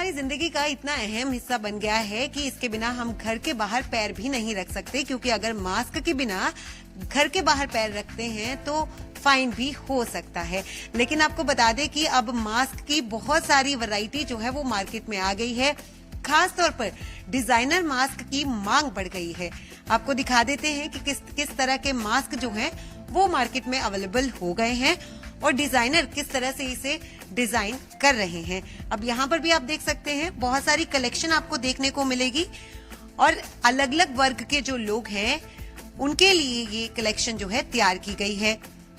हमारी जिंदगी का इतना अहम हिस्सा बन गया है कि इसके बिना हम घर के बाहर पैर भी नहीं रख सकते, क्योंकि अगर मास्क के बिना घर के बाहर पैर रखते हैं तो फाइन भी हो सकता है। लेकिन आपको बता दें कि अब मास्क की बहुत सारी वैरायटी जो है वो मार्केट में आ गई है। खास तौर पर डिजाइनर मास्क की मांग बढ़ गई है। आपको दिखा देते हैं कि किस तरह के मास्क जो हैं वो मार्केट में अवेलेबल हो गए हैं और डिजाइनर किस तरह से इसे डिजाइन कर रहे हैं। अब यहाँ पर भी आप देख सकते हैं बहुत सारी कलेक्शन आपको देखने को मिलेगी और अलग अलग वर्ग के जो लोग हैं उनके लिए ये कलेक्शन जो है तैयार की गई है।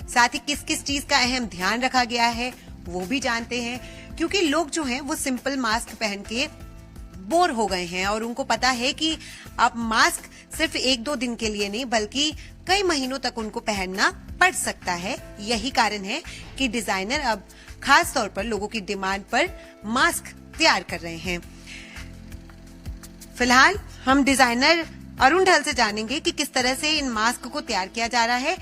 साथ ही किस किस चीज का अहम ध्यान रखा गया है वो भी जानते हैं, क्योंकि लोग जो हैं वो सिंपल मास्क पहन के बोर हो गए हैं और उनको पता है कि अब मास्क सिर्फ 1-2 दिन के लिए नहीं बल्कि कई महीनों तक उनको पहनना पड़ सकता है। यही कारण है कि डिजाइनर अब खास तौर पर लोगों की डिमांड पर मास्क तैयार कर रहे हैं। फिलहाल हम डिजाइनर अरुण ढल से जानेंगे कि किस तरह से इन मास्क को तैयार किया जा रहा है,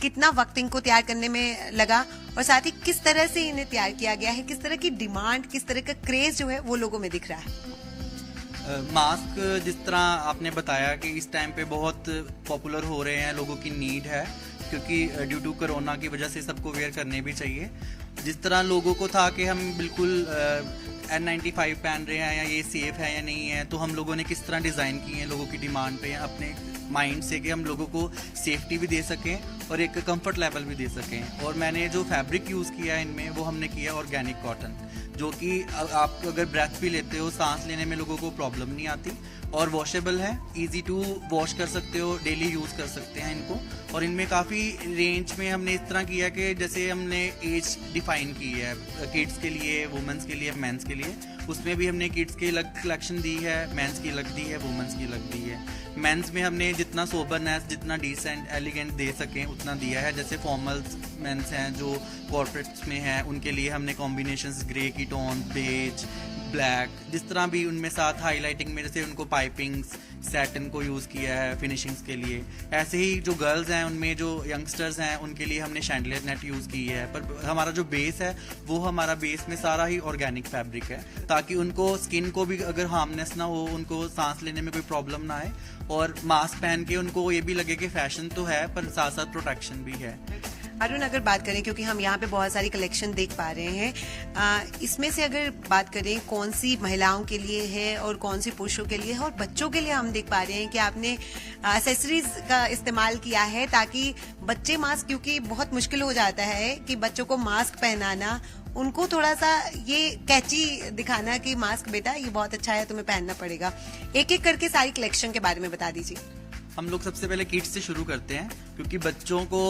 कितना वक्त इनको तैयार करने में लगा और साथ ही किस तरह से इन्हें तैयार किया गया है, किस तरह की डिमांड, किस तरह का क्रेज जो है वो लोगों में दिख रहा है। मास्क जिस तरह आपने बताया कि इस टाइम पे बहुत पॉपुलर हो रहे हैं, लोगों की नीड है क्योंकि ड्यू टू कोरोना की वजह से सबको वेयर करने भी चाहिए। जिस तरह लोगों को था कि हम बिल्कुल N95 पहन रहे हैं या ये सेफ है या नहीं है, तो हम लोगों ने किस तरह डिज़ाइन किए हैं लोगों की डिमांड पे अपने माइंड से कि हम लोगों को सेफ्टी भी दे सकें और एक कंफर्ट लेवल भी दे सकें। और मैंने जो फैब्रिक यूज़ किया है इनमें वो हमने किया ऑर्गेनिक कॉटन, जो कि आप अगर ब्रेथ भी लेते हो सांस लेने में लोगों को प्रॉब्लम नहीं आती और वॉशेबल है, इजी टू वॉश कर सकते हो, डेली यूज़ कर सकते हैं इनको। और इनमें काफ़ी रेंज में हमने इस तरह किया कि जैसे हमने एज डिफाइन की है, किड्स के लिए, वुमेंस के लिए, मेंस के लिए, उसमें भी हमने किड्स की अलग कलेक्शन दी है, मेंस की अलग दी है, वुमेंस की अलग दी है। मेंस में हमने जितना सोबरनेस, जितना डिसेंट एलिगेंट दे सकें उतना दिया है। जैसे फॉर्मल्स मेंस हैं जो कॉर्पोरेट्स में हैं उनके लिए हमने कॉम्बिनेशंस ग्रे की टोन, बेज, ब्लैक, जिस तरह भी उनमें साथ हाईलाइटिंग में जैसे उनको पाइपिंग्स, सैटिन को यूज़ किया है फिनिशिंग्स के लिए। ऐसे ही जो गर्ल्स हैं उनमें जो यंगस्टर्स हैं उनके लिए हमने शैंडलियर नेट यूज़ की है। पर हमारा जो बेस है वो हमारा बेस में सारा ही ऑर्गेनिक फैब्रिक है, ताकि उनको स्किन को भी अगर हार्मनेस ना हो, उनको सांस लेने में कोई प्रॉब्लम ना आए और मास्क पहन के उनको ये भी लगे कि फैशन तो है पर साथ साथ प्रोटेक्शन भी है। अरुण, अगर बात करें, क्योंकि हम यहाँ पे बहुत सारी कलेक्शन देख पा रहे हैं, इसमें से अगर बात करें कौन सी महिलाओं के लिए है और कौन सी पुरुषों के लिए है और बच्चों के लिए, हम देख पा रहे हैं कि आपने एक्सेसरीज का इस्तेमाल किया है ताकि बच्चे मास्क, क्योंकि बहुत मुश्किल हो जाता है कि बच्चों को मास्क पहनाना, उनको थोड़ा सा ये कैची दिखाना कि मास्क बेटा ये बहुत अच्छा है, तुम्हें पहनना पड़ेगा। एक एक करके सारी कलेक्शन के बारे में बता दीजिए। हम लोग सबसे पहले किड्स से शुरू करते हैं क्योंकि बच्चों को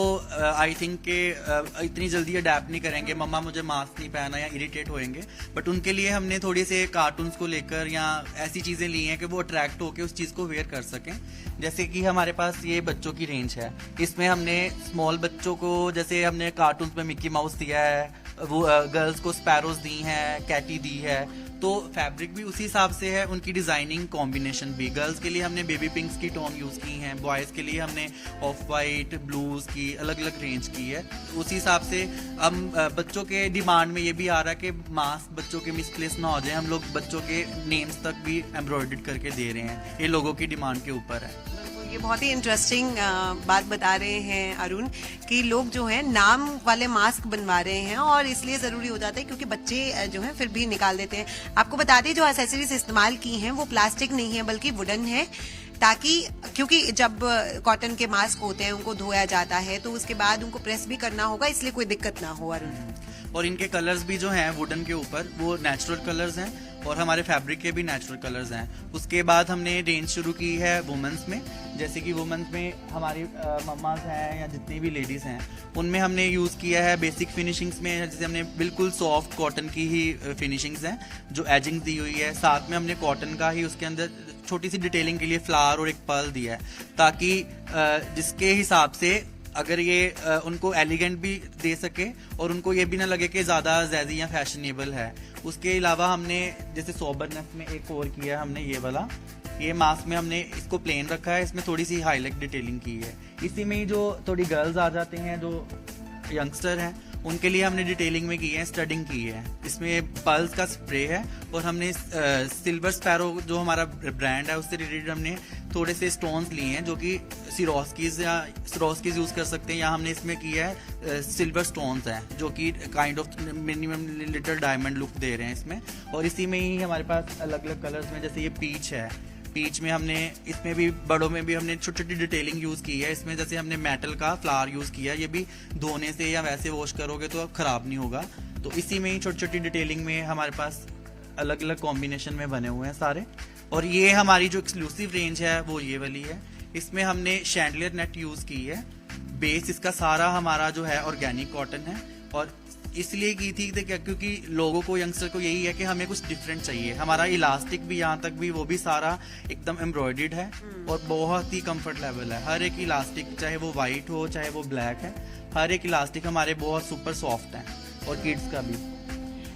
आई थिंक के इतनी जल्दी अडेप्ट नहीं करेंगे, मम्मा मुझे मास्क नहीं पहना या इरिटेट होएंगे। बट उनके लिए हमने थोड़ी से कार्टून्स को लेकर या ऐसी चीज़ें ली हैं कि वो अट्रैक्ट होकर उस चीज़ को वेयर कर सकें। जैसे कि हमारे पास ये बच्चों की रेंज है, इसमें हमने स्मॉल बच्चों को जैसे हमने कार्टून्स में मिक्की माउस दिया है, वो गर्ल्स को स्पैरोज दी हैं, कैटी दी है, तो फैब्रिक भी उसी हिसाब से है, उनकी डिजाइनिंग कॉम्बिनेशन भी। गर्ल्स के लिए हमने बेबी पिंक्स की टोन यूज की हैं, बॉयज के लिए हमने ऑफ वाइट, ब्लूज की अलग अलग रेंज की है। उसी हिसाब से हम बच्चों के डिमांड में ये भी आ रहा है कि मास्क बच्चों के मिसप्लेस ना हो जाए, हम लोग बच्चों के नेम्स तक भी एम्ब्रॉयडर्ड करके दे रहे हैं। ये लोगों की डिमांड के ऊपर है। ये बहुत ही इंटरेस्टिंग बात बता रहे हैं अरुण कि लोग जो हैं नाम वाले मास्क बनवा रहे हैं और इसलिए जरूरी हो जाता है क्योंकि बच्चे जो हैं फिर भी निकाल देते हैं। आपको बता दें जो एक्सेसरीज इस्तेमाल की हैं वो प्लास्टिक नहीं है बल्कि वुडन है, ताकि क्योंकि जब कॉटन के मास्क होते हैं उनको धोया जाता है तो उसके बाद उनको प्रेस भी करना होगा, इसलिए कोई दिक्कत ना हो। अरुण, और इनके कलर्स भी जो हैं वुडन के ऊपर वो नेचुरल कलर्स हैं और हमारे फैब्रिक के भी नेचुरल कलर्स हैं। उसके बाद हमने रेंज शुरू की है वुमेंस में, जैसे कि वुमेंस में हमारी मम्माज हैं या जितनी भी लेडीज़ हैं उनमें हमने यूज़ किया है बेसिक फिनिशिंग्स में, जैसे हमने बिल्कुल सॉफ्ट कॉटन की ही फिनिशिंग्स हैं जो एजिंग दी हुई है। साथ में हमने कॉटन का ही उसके अंदर छोटी सी डिटेलिंग के लिए फ्लावर और एक पर्ल दिया है, ताकि जिसके हिसाब से अगर ये उनको एलिगेंट भी दे सके और उनको ये भी ना लगे कि ज़्यादा जैदी या फैशनेबल है। उसके अलावा हमने जैसे सोबरनेस में एक और किया हमने ये वाला, ये मास्क में हमने इसको प्लेन रखा है, इसमें थोड़ी सी हाईलाइट डिटेलिंग की है। इसी में ही जो थोड़ी गर्ल्स आ जाते हैं, जो यंगस्टर हैं, उनके लिए हमने डिटेलिंग में की है, स्टडिंग की है। इसमें पल्स का स्प्रे है और हमने सिल्वर स्पैरो जो हमारा ब्रांड है उससे रिलेटेड हमने थोड़े से स्टोन्स लिए हैं जो कि सिरोस्कीज यूज कर सकते हैं। या हमने इसमें किया है सिल्वर स्टोन्स हैं जो कि kind of minimum little diamond look दे रहे हैं इसमें। और इसी में ही हमारे पास अलग अलग कलर्स में, जैसे ये पीच है, पीच में हमने इसमें भी बड़ों में भी हमने छोटी छोटी डिटेलिंग यूज की है। इसमें जैसे हमने मेटल का फ्लावर यूज किया, ये भी धोने से या वैसे वॉश करोगे तो खराब नहीं होगा। तो इसी में ही छोटी छोटी डिटेलिंग में हमारे पास अलग अलग कॉम्बिनेशन में बने हुए हैं सारे। और ये हमारी जो एक्सक्लूसिव रेंज है वो ये वाली है। इसमें हमने शैंडलियर नेट यूज की है। बेस इसका सारा हमारा जो है ऑर्गेनिक कॉटन है और इसलिए की थी क्योंकि लोगों को, यंगस्टर को यही है कि हमें कुछ डिफरेंट चाहिए। हमारा इलास्टिक भी यहाँ तक भी वो भी सारा एकदम एम्ब्रॉयडर्ड है और बहुत ही कंफर्ट लेवल है। हर एक इलास्टिक, चाहे वो वाइट हो चाहे वो ब्लैक है, हर एक इलास्टिक हमारे बहुत सुपर सॉफ्ट है। और किड्स का भी।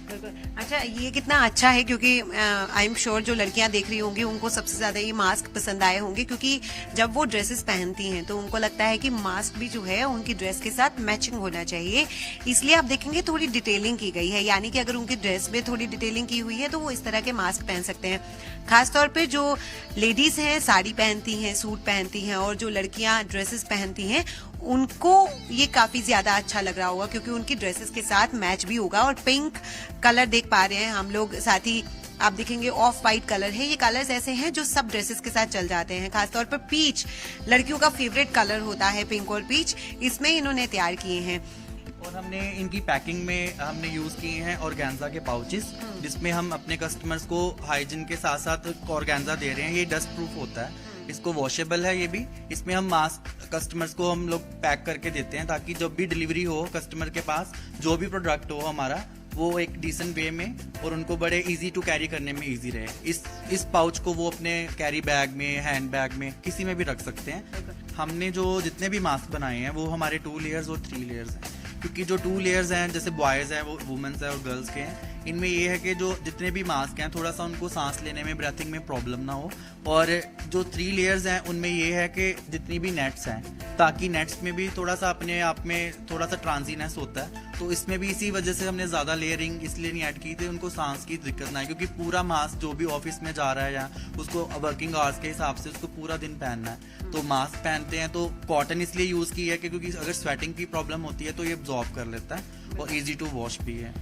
अच्छा, ये कितना अच्छा है क्योंकि आई एम श्योर जो लड़कियां देख रही होंगी उनको सबसे ज्यादा ये मास्क पसंद आए होंगे, क्योंकि जब वो ड्रेसेस पहनती हैं तो उनको लगता है कि मास्क भी जो है उनकी ड्रेस के साथ मैचिंग होना चाहिए। इसलिए आप देखेंगे थोड़ी डिटेलिंग की गई है, यानी कि अगर उनकी ड्रेस में थोड़ी डिटेलिंग की हुई है तो वो इस तरह के मास्क पहन सकते हैं। खासतौर पे जो लेडीज हैं साड़ी पहनती हैं, सूट पहनती हैं, और जो लड़कियां ड्रेसेस पहनती हैं उनको ये काफी ज्यादा अच्छा लग रहा होगा क्योंकि उनकी ड्रेसेस के साथ मैच भी होगा। और पिंक कलर देख पा रहे हैं हम लोग, साथ ही आप देखेंगे ऑफ वाइट कलर है। ये कलर्स ऐसे हैं जो सब ड्रेसेस के साथ चल जाते हैं। खासतौर पर पीच लड़कियों का फेवरेट कलर होता है, पिंक और पीच, इसमें इन्होंने तैयार किए हैं। और हमने इनकी पैकिंग में हमने यूज किए हैं ऑर्गेन्जा के पाउचेस, जिसमें हम अपने कस्टमर्स को हाइजीन के साथ साथ ऑर्गेन्जा दे रहे हैं। ये डस्ट प्रूफ होता है, इसको वॉशेबल है ये भी। इसमें हम मास्क कस्टमर्स को हम लोग पैक करके देते हैं ताकि जब भी डिलीवरी हो कस्टमर के पास जो भी प्रोडक्ट हो हमारा, वो एक डिसेंट वे में और उनको बड़े इजी टू कैरी करने में इजी रहे। इस पाउच को वो अपने कैरी बैग में, हैंड बैग में, किसी में भी रख सकते हैं। हमने जो जितने भी मास्क बनाए हैं वो हमारे 2 लेयर्स और 3 लेयर्स हैं, क्योंकि जो 2 लेयर्स हैं जैसे बॉयज हैं वो वुमेन्स है और गर्ल्स के हैं, इनमें ये है कि जो जितने भी मास्क हैं थोड़ा सा उनको सांस लेने में, ब्रीथिंग में प्रॉब्लम ना हो। और जो 3 लेयर्स हैं उनमें ये है कि जितनी भी नेट्स हैं, ताकि नेट्स में भी थोड़ा सा अपने आप में थोड़ा सा ट्रांजीनेस होता है, तो इसमें भी इसी वजह से हमने ज्यादा लेयरिंग इसलिए नहीं ऐड की थी उनको सांस की दिक्कत ना है। क्योंकि पूरा मास्क जो भी ऑफिस में जा रहा है या उसको वर्किंग आवर्स के हिसाब से उसको पूरा दिन पहनना है, तो मास्क पहनते हैं। तो कॉटन इसलिए यूज की है कि क्योंकि अगर स्वेटिंग की प्रॉब्लम होती है तो ये एब्जॉर्ब कर लेता है और इजी टू वॉश भी है।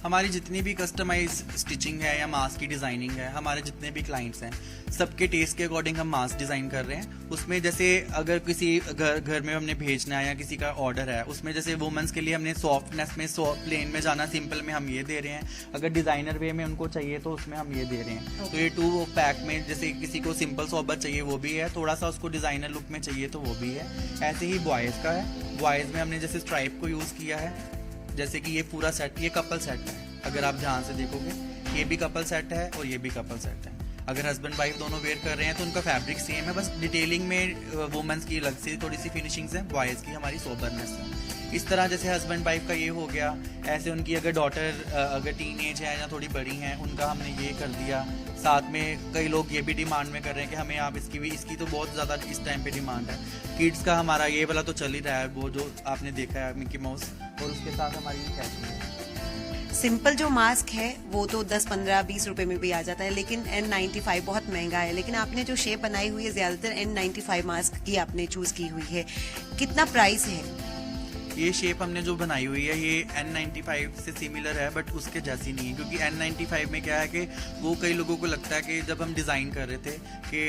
हमारी जितनी भी कस्टमाइज स्टिचिंग है या मास्क की डिजाइनिंग है, हमारे जितने भी क्लाइंट्स हैं सबके टेस्ट के अकॉर्डिंग हम मास्क डिजाइन कर रहे हैं। उसमें जैसे अगर किसी घर में हमने भेजना है या किसी का ऑर्डर है, उसमें जैसे वुमेन्स के लिए हमने सॉफ्टनेस में, प्लेन में जाना, सिंपल में हम ये दे रहे हैं। अगर डिजाइनर वे में उनको चाहिए तो उसमें हम ये दे रहे हैं। तो ये 2 पैक में जैसे किसी को सिंपल सोबर चाहिए वो भी है, थोड़ा सा उसको डिजाइनर लुक में चाहिए तो वो भी है। ऐसे ही बॉयज का है, बॉयज में हमने जैसे स्ट्राइप को यूज किया है। जैसे कि ये पूरा सेट, ये कपल सेट है, अगर आप ध्यान से देखोगे ये भी कपल सेट है और ये भी कपल सेट है। अगर हस्बैंड वाइफ दोनों वेयर कर रहे हैं तो उनका फैब्रिक सेम है, बस डिटेलिंग में वुमेन्स की अलग से थोड़ी सी फिनिशिंग्स है, बॉयज की हमारी सोबरनेस है। इस तरह जैसे हस्बैंड वाइफ का ये हो गया, ऐसे उनकी अगर डॉटर अगर टीन एज है या थोड़ी बड़ी हैं उनका हमने ये कर दिया। साथ में कई लोग ये भी डिमांड में कर रहे हैं कि हमें आप इसकी तो बहुत ज़्यादा इस टाइम पे डिमांड है। किड्स का हमारा ये वाला तो चल ही रहा है, वो जो आपने देखा है मिकी माउस, और उसके साथ हमारी कैची है। सिंपल जो मास्क है वो तो 10, 15, 20 रुपए में भी आ जाता है, लेकिन N95 बहुत महंगा है। लेकिन आपने जो शेप बनाई हुई है ज्यादातर N95 मास्क की आपने चूज की हुई है, कितना प्राइस है? ये शेप हमने जो बनाई हुई है ये N95 से सिमिलर है, बट उसके जैसी नहीं है। क्योंकि N95 में क्या है कि वो कई लोगों को लगता है कि जब हम डिज़ाइन कर रहे थे कि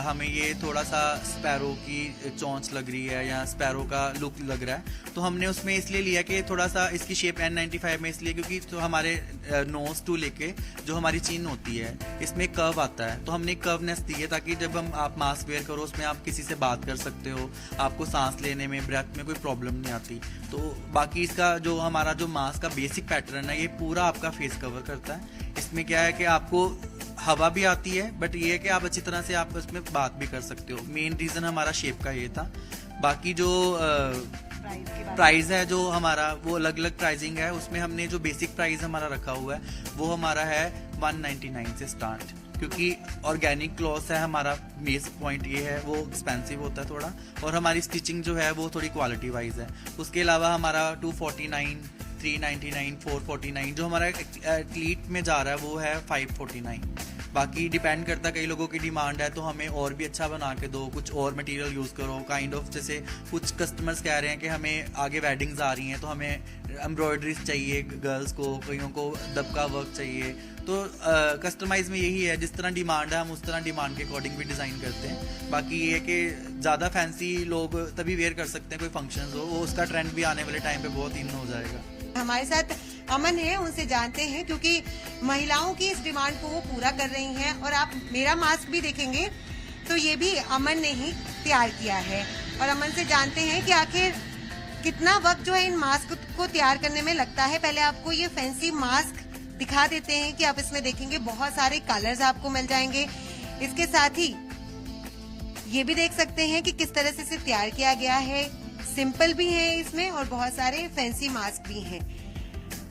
हमें ये थोड़ा सा स्पैरो की चोंच लग रही है या स्पैरो का लुक लग रहा है, तो हमने उसमें इसलिए लिया कि थोड़ा सा इसकी शेप N95 में इसलिए क्योंकि तो हमारे नोज टू लेके जो हमारी चिन होती है इसमें कर्व आता है, तो हमने कर्वनेस दी है ताकि जब आप मास्क वेयर करो उसमें आप किसी से बात कर सकते हो, आपको सांस लेने में, ब्रेथ में कोई प्रॉब्लम नहीं आती। तो बाकी इसका जो हमारा जो मास्क का बेसिक पैटर्न है ये पूरा आपका फेस कवर करता है। इसमें क्या है कि आपको हवा भी आती है, बट ये है कि आप अच्छी तरह से आप उसमें बात भी कर सकते हो। मेन रीजन हमारा शेप का ये था। बाकी जो प्राइस है जो हमारा वो अलग अलग प्राइसिंग है, उसमें हमने जो बेसिक प्राइस हमारा रखा हुआ है वो हमारा है 199 से स्टार्ट, क्योंकि ऑर्गेनिक क्लॉथ है हमारा। बेस पॉइंट ये है, वो एक्सपेंसिव होता है थोड़ा, और हमारी स्टिचिंग जो है वो थोड़ी क्वालिटी वाइज है। उसके अलावा हमारा 249 399, 449, जो हमारा एथलीट में जा रहा है वो है 549। बाकी डिपेंड करता है, कई लोगों की डिमांड है तो हमें और भी अच्छा बना के दो, कुछ और मटेरियल यूज़ करो, काइंड ऑफ जैसे कुछ कस्टमर्स कह रहे हैं कि हमें आगे वेडिंग्स आ रही हैं तो हमें एम्ब्रॉयडरीज चाहिए गर्ल्स को, कईयों को दबका वर्क चाहिए, तो कस्टमाइज में यही है, जिस तरह डिमांड है हम उस तरह डिमांड के अकॉर्डिंग भी डिज़ाइन करते हैं। बाकी ये है कि ज़्यादा फैंसी लोग तभी वेयर कर सकते हैं कोई फंक्शन हो, वो उसका ट्रेंड भी आने वाले टाइम पे बहुत इन हो जाएगा। हमारे साथ अमन है, उनसे जानते हैं, क्योंकि महिलाओं की इस डिमांड को वो पूरा कर रही हैं। और आप मेरा मास्क भी देखेंगे तो ये भी अमन ने ही तैयार किया है। और अमन से जानते हैं कि आखिर कितना वक्त जो है इन मास्क को तैयार करने में लगता है। पहले आपको ये फैंसी मास्क दिखा देते हैं कि आप इसमें देखेंगे बहुत सारे कलर्स आपको मिल जाएंगे। इसके साथ ही ये भी देख सकते हैं कि किस तरह से इसे तैयार किया गया है। सिंपल भी है इसमें और बहुत सारे फैंसी मास्क भी हैं।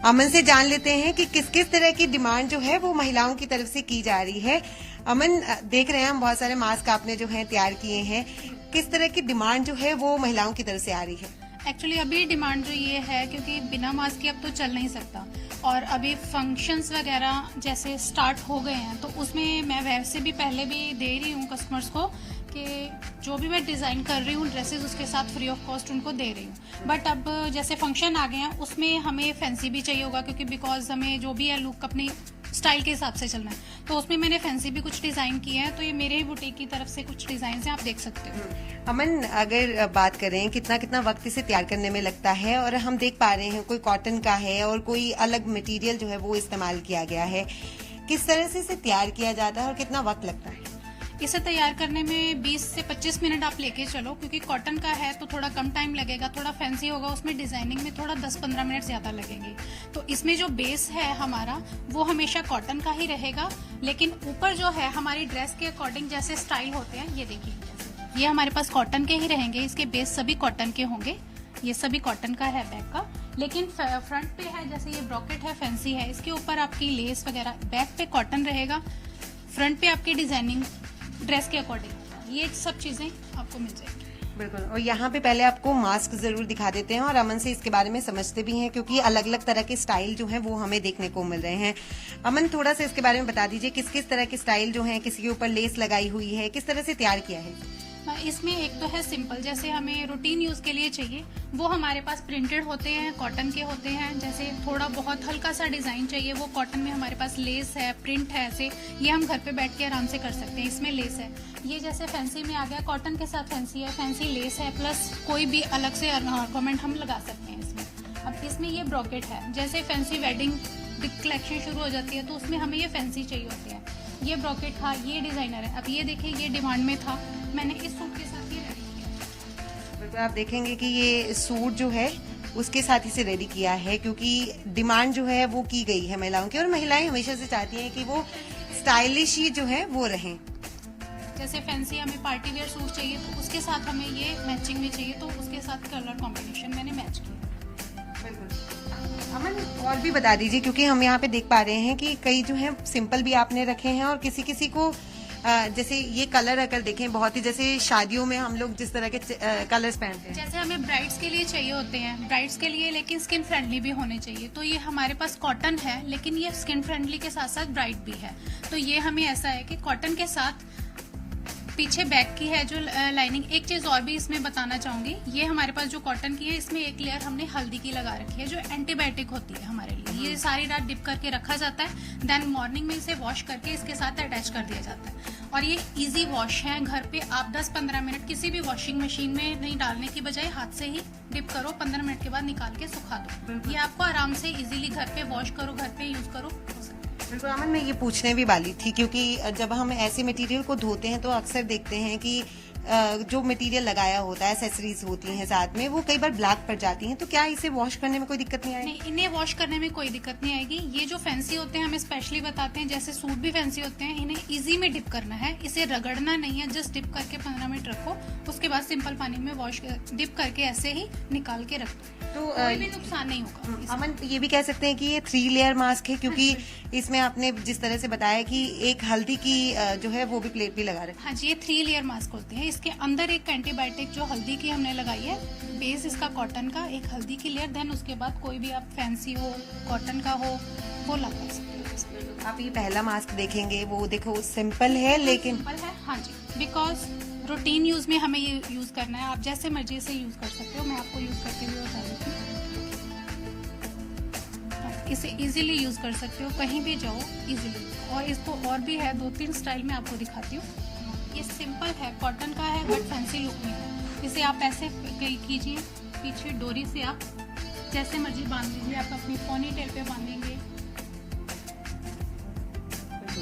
अमन से जान लेते हैं कि किस किस तरह की डिमांड जो है वो महिलाओं की तरफ से की जा रही है। अमन, देख रहे हैं हम बहुत सारे मास्क आपने जो है तैयार किए हैं, किस तरह की डिमांड जो है वो महिलाओं की तरफ से आ रही है? एक्चुअली अभी डिमांड जो ये है, क्योंकि बिना मास्क के अब तो चल नहीं सकता, और अभी फंक्शंस वगैरह जैसे स्टार्ट हो गए हैं तो उसमें मैं वैसे भी पहले भी दे रही हूँ कस्टमर्स को कि जो भी मैं डिज़ाइन कर रही हूँ ड्रेसेस उसके साथ फ्री ऑफ कॉस्ट उनको दे रही हूँ। बट अब जैसे फंक्शन आ गए हैं उसमें हमें फैंसी भी चाहिए होगा, क्योंकि बिकॉज हमें जो भी है लुक अपनी स्टाइल के हिसाब से चलना है, तो उसमें मैंने फैंसी भी कुछ डिज़ाइन किए हैं। तो ये मेरे ही बुटीक की तरफ से कुछ डिज़ाइन हैं, आप देख सकते हो। अमन, अगर बात करें कितना कितना वक्त इसे तैयार करने में लगता है, और हम देख पा रहे हैं कोई कॉटन का है और कोई अलग मटेरियल जो है वो इस्तेमाल किया गया है, किस तरह से इसे तैयार किया जाता है और कितना वक्त लगता है? इसे तैयार करने में 20 से 25 मिनट आप लेके चलो, क्योंकि कॉटन का है तो थोड़ा कम टाइम लगेगा, थोड़ा फैंसी होगा उसमें डिजाइनिंग में थोड़ा 10-15 मिनट ज्यादा लगेंगे। तो इसमें जो बेस है हमारा वो हमेशा कॉटन का ही रहेगा, लेकिन ऊपर जो है हमारी ड्रेस के अकॉर्डिंग जैसे स्टाइल होते हैं, ये देखिए ये हमारे पास कॉटन के ही रहेंगे, इसके बेस सभी कॉटन के होंगे, ये सभी कॉटन का है बैक का। लेकिन फ्रंट पे है जैसे ये ब्रॉकेट है, फैंसी है, इसके ऊपर आपकी लेस वगैरह, बैक पे कॉटन रहेगा, फ्रंट पे आपकी डिजाइनिंग ड्रेस के अकॉर्डिंग, ये सब चीजें आपको मिल जाएगी। बिल्कुल। और यहाँ पे पहले आपको मास्क जरूर दिखा देते हैं और अमन से इसके बारे में समझते भी हैं, क्योंकि अलग अलग तरह के स्टाइल जो हैं वो हमें देखने को मिल रहे हैं। अमन, थोड़ा सा इसके बारे में बता दीजिए, किस किस तरह के स्टाइल जो हैं, किसी के ऊपर लेस लगाई हुई है, किस तरह से तैयार किया है? इसमें एक तो है सिंपल, जैसे हमें रूटीन यूज के लिए चाहिए वो हमारे पास प्रिंटेड होते हैं, कॉटन के होते हैं। जैसे थोड़ा बहुत हल्का सा डिजाइन चाहिए वो कॉटन में हमारे पास लेस है, प्रिंट है, ऐसे ये हम घर पे बैठ के आराम से कर सकते हैं, इसमें लेस है। ये जैसे फैंसी में आ गया, कॉटन के साथ फैंसी है, फैंसी लेस है, प्लस कोई भी अलग से ऑर्नामेंट हम लगा सकते हैं इसमें। अब इसमें ये ब्रॉकेट है, जैसे फैंसी वेडिंग कलेक्शन शुरू हो जाती है तो उसमें हमें ये फैंसी चाहिए होती है। ये ब्रॉकेट था, ये डिजाइनर है। अब ये देखिए, ये डिमांड में था, मैंने इस सूट के साथ ये रेडी किया। बिल्कुल, आप देखेंगे कि ये सूट जो है उसके साथ इसे रेडी किया है, क्योंकि डिमांड जो है वो की गई है महिलाओं की, और महिलाएं हमेशा से चाहती हैं कि वो स्टाइलिश ही जो है वो रहें। जैसे फैंसी हमें पार्टी वेयर सूट चाहिए तो उसके साथ हमें ये मैचिंग में चाहिए, तो उसके साथ कलर कॉम्बिनेशन मैंने मैच किया। अमन, और भी बता दीजिए, क्योंकि हम यहाँ पे देख पा रहे हैं कि कई जो है सिंपल भी आपने रखे हैं, और किसी किसी को जैसे ये कलर अगर देखें, बहुत ही जैसे शादियों में हम लोग जिस तरह के कलर्स पहनते हैं, जैसे हमें ब्राइड्स के लिए चाहिए होते हैं, ब्राइड्स के लिए लेकिन स्किन फ्रेंडली भी होने चाहिए, तो ये हमारे पास कॉटन है, लेकिन ये स्किन फ्रेंडली के साथ साथ ब्राइड भी है। तो ये हमें ऐसा है कि कॉटन के साथ पीछे बैक की है जो लाइनिंग। एक चीज और भी इसमें बताना चाहूंगी, ये हमारे पास जो कॉटन की है इसमें एक लेयर हमने हल्दी की लगा रखी है जो एंटीबायोटिक होती है हमारे लिए। ये सारी रात डिप करके रखा जाता है, देन मॉर्निंग में इसे वॉश करके इसके साथ अटैच कर दिया जाता है। और ये इजी वॉश है, घर पे आप 10-15 मिनट किसी भी वॉशिंग मशीन में नहीं डालने की बजाय हाथ से ही डिप करो, 15 मिनट के बाद निकाल के सुखा दो। ये आपको आराम से इजीली घर पे वॉश करो, घर पे यूज करो, हो सकता है। बिल्कुल अमन, मैं ये पूछने भी वाली थी, क्योंकि जब हम ऐसे मटेरियल को धोते हैं तो अक्सर देखते हैं कि जो मटेरियल लगाया होता है, एक्सेसरीज होती हैं साथ में, वो कई बार ब्लैक पड़ जाती हैं, तो क्या इसे वॉश करने में कोई दिक्कत नहीं आएगी? नहीं, इन्हें वॉश करने में कोई दिक्कत नहीं आएगी। ये जो फैंसी होते हैं हमें स्पेशली बताते हैं, जैसे सूट भी फैंसी होते हैं, इन्हें इजी में डिप करना है, इसे रगड़ना नहीं है, जस्ट डिप करके 15 मिनट रखो, उसके बाद सिंपल पानी में वॉश डिप करके ऐसे ही निकाल के रख दो, तो कोई भी नुकसान नहीं होगा। अमन, ये भी कह सकते हैं कि ये 3 लेयर मास्क है, क्योंकि इसमें आपने जिस तरह से बताया कि एक हल्दी की जो है वो भी प्लेट भी लगा रखी है। हाँ जी, ये 3 लेयर मास्क होते हैं। इसके अंदर एक एंटीबायोटिक जो हल्दी की हमने लगाई है बेस इसका कॉटन का, एक हल्दी की लेयर, देन उसके बाद कोई भी आप फैंसी हो, कॉटन का हो, वो लगा सकते हो इसमें। आप ये पहला मास्क देखेंगे, वो देखो सिंपल है लेकिन सिंपल है, हाँ जी, बिकॉज रूटीन यूज में हमें ये यूज करना है। आप जैसे मर्जी से यूज कर सकते हो, मैं आपको यूज करते हुए बता देती हूँ। इसे इजीली यूज कर सकते हो, कहीं भी जाओ इजीली। और इसको और भी है 2-3 स्टाइल में आपको दिखाती हूँ। ये सिंपल है, कॉटन का है, बट फैंसी लुक में है। इसे आप ऐसे कीजिए, पीछे डोरी से आप जैसे मर्जी बांध लीजिए। आप अपनी पोनी टेल पे बांधेंगे,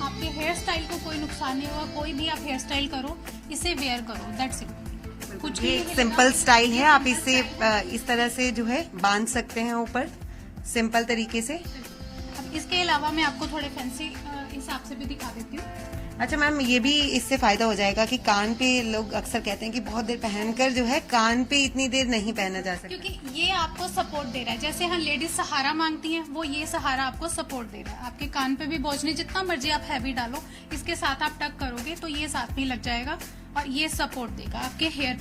आपके हेयर स्टाइल को कोई नुकसान नहीं होगा। कोई भी आप हेयर स्टाइल करो, इसे वेयर करो, दैट्स इट। कुछ ये एक सिंपल स्टाइल है, आप इसे इस तरह से जो है बांध सकते हैं ऊपर, सिंपल तरीके से। अब इसके अलावा मैं आपको थोड़े फैंसी हिसाब से भी दिखा देती हूँ। अच्छा मैम, ये भी इससे फायदा हो जाएगा कि कान पे लोग अक्सर कहते हैं कि बहुत देर पहनकर जो है कान पे इतनी देर नहीं पहना जा सकता, क्योंकि ये आपको सपोर्ट दे रहा है। जैसे हम लेडीज सहारा मांगती हैं, वो ये सहारा आपको सपोर्ट दे रहा है। आपके कान पे भी बोझ नहीं, जितना मर्जी आप हैवी डालो, इसके साथ आप टक करोगे तो ये साथ में लग जाएगा और ये सपोर्ट देगा आपके हेयर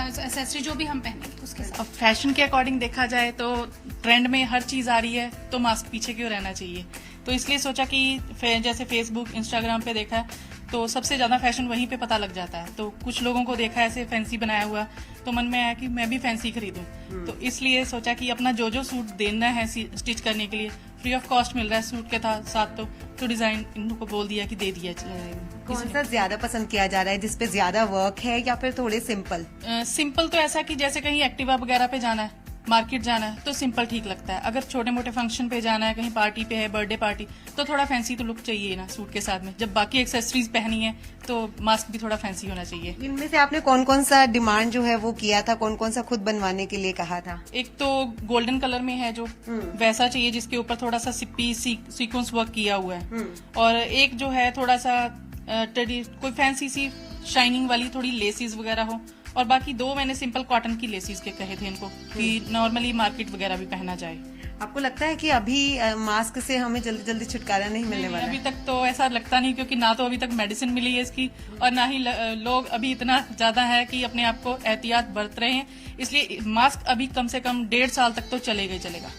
एक्सेसरी जो भी हम पहनेंगे उसके साथ। अब फैशन के अकॉर्डिंग देखा जाए तो ट्रेंड में हर चीज आ रही है, तो मास्क पीछे क्यों रहना चाहिए। तो इसलिए सोचा कि जैसे फेसबुक, इंस्टाग्राम पे देखा तो सबसे ज्यादा फैशन वहीं पे पता लग जाता है। तो कुछ लोगों को देखा ऐसे फैंसी बनाया हुआ, तो मन में आया कि मैं भी फैंसी खरीदूं। तो इसलिए सोचा कि अपना जो जो सूट देना है स्टिच करने के लिए फ्री ऑफ कॉस्ट मिल रहा है सूट के साथ, तो डिजाइन इनको बोल दिया कि दे दिया जाए। कौन सा ज्यादा पसंद किया जा रहा है, जिसपे ज्यादा वर्क है या फिर थोड़े सिंपल? सिंपल तो ऐसा कि जैसे कहीं एक्टिवा वगैरह पे जाना है, मार्केट जाना है, तो सिंपल ठीक लगता है। अगर छोटे मोटे फंक्शन पे जाना है, कहीं पार्टी पे है, बर्थडे पार्टी, तो थोड़ा फैंसी तो लुक चाहिए ना सूट के साथ में। जब बाकी एक्सेसरीज पहनी है तो मास्क भी थोड़ा फैंसी होना चाहिए। इनमें से आपने कौन कौन सा डिमांड जो है वो किया था, कौन कौन सा खुद बनवाने के लिए कहा था? एक तो गोल्डन कलर में है जो वैसा चाहिए, जिसके ऊपर थोड़ा सा सिप्पी सीक्वेंस वर्क किया हुआ है। और एक जो है थोड़ा सा कोई फैंसी सी शाइनिंग वाली थोड़ी लेसिस वगैरह हो। और बाकी 2 मैंने सिंपल कॉटन की लेसिस के कहे थे इनको, कि नॉर्मली मार्केट वगैरह भी पहना जाए। आपको लगता है कि अभी मास्क से हमें जल्दी जल्दी छुटकारा नहीं मिलने वाला अभी है? तक तो ऐसा लगता नहीं, क्योंकि ना तो अभी तक मेडिसिन मिली है इसकी, और ना ही लोग अभी इतना ज्यादा है कि अपने आप को एहतियात बरत रहे हैं। इसलिए मास्क अभी कम से कम 1.5 साल तक तो चलेगा ही चलेगा।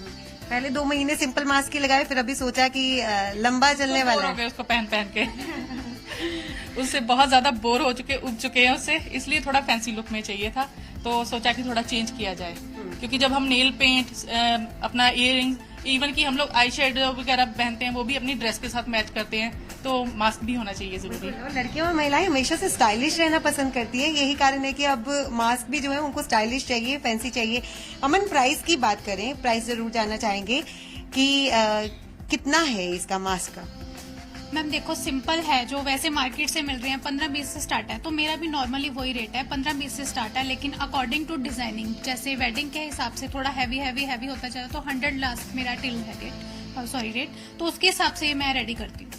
पहले 2 महीने सिंपल मास्क ही लगाए, फिर अभी सोचा कि लंबा चलने वाला है। उसको पहन के उससे बहुत ज्यादा बोर हो चुके, उब चुके हैं उससे, इसलिए थोड़ा फैंसी लुक में चाहिए था। तो सोचा कि थोड़ा चेंज किया जाए, क्योंकि जब हम नेल पेंट, अपना इयररिंग्स, इवन कि हम लोग आई शेडो वगैरह पहनते हैं, वो भी अपनी ड्रेस के साथ मैच करते हैं, तो मास्क भी होना चाहिए जरूरी। और लड़कियां और महिलाएं हमेशा से स्टाइलिश रहना पसंद करती हैं, यही कारण है कि अब मास्क भी जो है उनको स्टाइलिश चाहिए, फैंसी चाहिए। अमन, प्राइस की बात करें, प्राइस जरूर जानना चाहेंगे कि कितना है इसका मास्क का? मैम देखो, सिंपल है जो वैसे मार्केट से मिल रहे हैं 15-20 से स्टार्ट है, तो मेरा भी नॉर्मली वही रेट है, 15-20 से स्टार्ट है। लेकिन अकॉर्डिंग टू डिजाइनिंग, जैसे वेडिंग के हिसाब से थोड़ा हैवी होता जाए तो 100 लास्ट मेरा टिल है रेट, तो उसके हिसाब से मैं रेडी करती हूँ।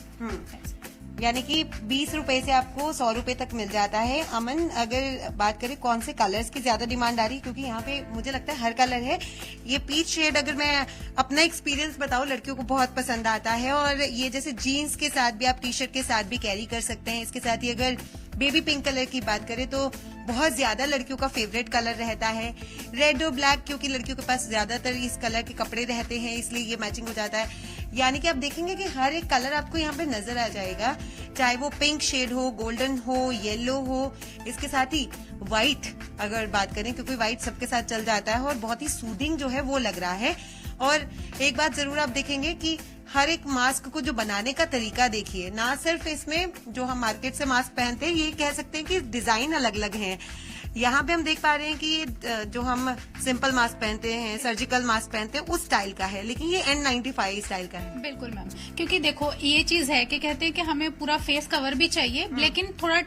यानी कि 20 रुपए से आपको 100 रुपए तक मिल जाता है। अमन, अगर बात करें कौन से कलर्स की ज्यादा डिमांड आ रही है, क्योंकि यहाँ पे मुझे लगता है हर कलर है। ये पीच शेड, अगर मैं अपना एक्सपीरियंस बताऊं, लड़कियों को बहुत पसंद आता है। और ये जैसे जीन्स के साथ भी, आप टी शर्ट के साथ भी कैरी कर सकते हैं। इसके साथ ही अगर बेबी पिंक कलर की बात करें तो बहुत ज्यादा लड़कियों का फेवरेट कलर रहता है। रेड और ब्लैक, क्योंकि लड़कियों के पास ज्यादातर इस कलर के कपड़े रहते हैं, इसलिए ये मैचिंग हो जाता है। यानी कि आप देखेंगे कि हर एक कलर आपको यहाँ पे नजर आ जाएगा, चाहे वो पिंक शेड हो, गोल्डन हो, येलो हो। इसके साथ ही व्हाइट अगर बात करें, क्योंकि व्हाइट सबके साथ चल जाता है और बहुत ही सूदिंग जो है वो लग रहा है। और एक बात जरूर आप देखेंगे कि हर एक मास्क को जो बनाने का तरीका देखिए, ना सिर्फ इसमें जो हम मार्केट से मास्क पहनते हैं, ये कह सकते हैं कि डिजाइन अलग अलग हैं। यहाँ पे हम देख पा रहे हैं कि जो हम सिंपल मास्क पहनते हैं, सर्जिकल मास्क पहनते हैं, उस स्टाइल का है, लेकिन ये N95 स्टाइल का है। बिल्कुल मैम, क्योंकि देखो ये चीज है कि कहते हैं कि हमें पूरा फेस कवर भी चाहिए, लेकिन थोड़ा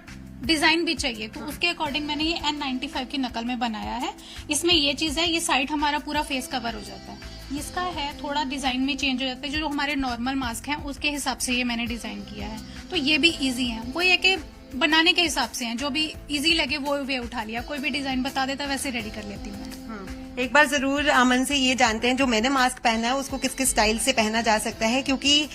डिजाइन भी चाहिए, तो उसके अकॉर्डिंग मैंने ये N95 की नकल में बनाया है। इसमें ये चीज है, ये साइड हमारा पूरा फेस कवर हो जाता है। इसका है थोड़ा डिजाइन में चेंज हो जाता है, जो हमारे नॉर्मल मास्क हैं उसके हिसाब से ये मैंने डिजाइन किया है। तो ये भी इजी है, वो ये कि बनाने के हिसाब से हैं, जो भी इजी लगे वो वे उठा लिया, कोई भी डिजाइन बता देता वैसे रेडी कर लेती हूँ मैं। एक बार जरूर अमन से ये जानते हैं, जो मैंने मास्क पहना है उसको किस किस स्टाइल से पहना जा सकता है, क्योंकि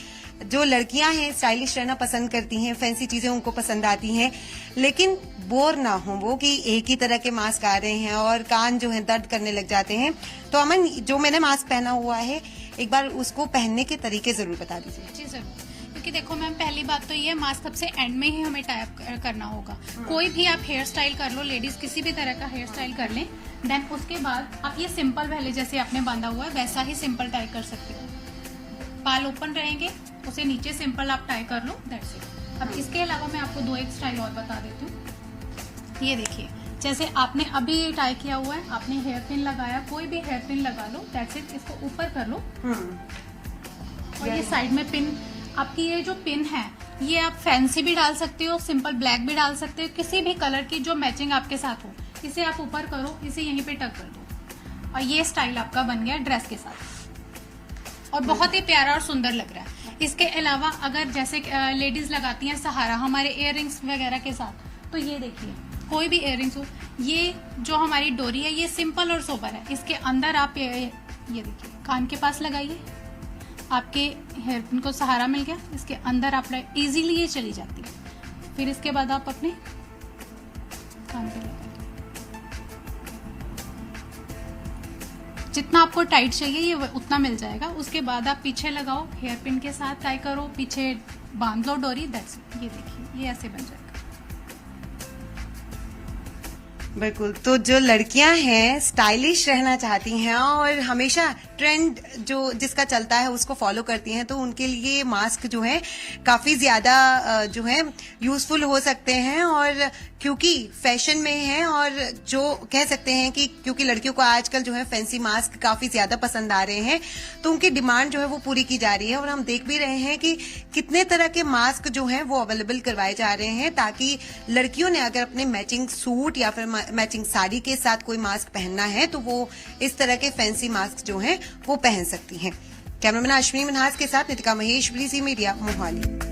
जो लड़कियां हैं स्टाइलिश रहना पसंद करती हैं, फैंसी चीजें उनको पसंद आती हैं, लेकिन बोर ना हो वो कि एक ही तरह के मास्क आ रहे हैं और कान जो है दर्द करने लग जाते हैं। तो अमन, जो मैंने मास्क पहना हुआ है, एक बार उसको पहनने के तरीके जरूर बता दीजिए। जी जरूर, क्योंकि देखो मैम, पहली बात तो ये मास्क सबसे एंड में ही हमें टाइप करना होगा। कोई भी आप हेयर स्टाइल कर लो, लेडीज किसी भी तरह का हेयर स्टाइल कर लें, देन उसके बाद आप ये सिंपल पहले जैसे आपने बांधा हुआ है वैसा ही सिंपल टाई कर सकते हो। बाल ओपन रहेंगे, उसे नीचे सिंपल आप टाई कर लो, दैट्स इट। अब इसके अलावा मैं आपको 2 एक स्टाइल और बता देती हूँ। ये देखिए, जैसे आपने अभी टाई किया हुआ है, आपने हेयर पिन लगाया, कोई भी हेयर पिन लगा लो, दैट्स इट। इसको ऊपर कर लो और ये साइड में पिन, आपकी ये जो पिन है ये आप फैंसी भी डाल सकते हो, सिंपल ब्लैक भी डाल सकते हो, किसी भी कलर की जो मैचिंग आपके साथ हो, इसे आप ऊपर करो, इसे यहीं पे टक कर दो और ये स्टाइल आपका बन गया ड्रेस के साथ और बहुत ही प्यारा और सुंदर लग रहा है। इसके अलावा अगर जैसे लेडीज लगाती हैं सहारा हमारे इयररिंग्स वगैरह के साथ, तो ये देखिए कोई भी इयररिंग्स हो, ये जो हमारी डोरी है ये सिंपल और सोबर है। इसके अंदर आप ये देखिए कान के पास लगाइए, आपके हेयर पिन को सहारा मिल गया, इसके अंदर आप इजीली ये चली जाती है। फिर इसके बाद आप अपने कान पे लगाइए, जितना आपको टाइट चाहिए ये उतना मिल जाएगा। उसके बाद आप पीछे लगाओ, हेयर पिन के साथ टाई करो, पीछे बांध लो डोरी, दैट्स इट। ये देखिए ये ऐसे बन जाएगा। बिल्कुल, तो जो लड़कियां हैं स्टाइलिश रहना चाहती हैं और हमेशा ट्रेंड जो जिसका चलता है उसको फॉलो करती हैं, तो उनके लिए मास्क जो है काफी ज्यादा जो है यूजफुल हो सकते हैं। और क्योंकि फैशन में है और जो कह सकते हैं कि क्योंकि लड़कियों को आजकल जो है फैंसी मास्क काफी ज्यादा पसंद आ रहे हैं, तो उनकी डिमांड जो है वो पूरी की जा रही है। और हम देख भी रहे हैं कि कितने तरह के मास्क जो हैं वो अवेलेबल करवाए जा रहे हैं, ताकि लड़कियों ने अगर अपने मैचिंग सूट या फिर मैचिंग साड़ी के साथ कोई मास्क पहनना है तो वो इस तरह के फैंसी मास्क जो हैं वो पहन सकती हैं। कैमरामैन अश्विनी मिन्हास के साथ नितिका महेश, ब्रीजी मीडिया, मोहाली।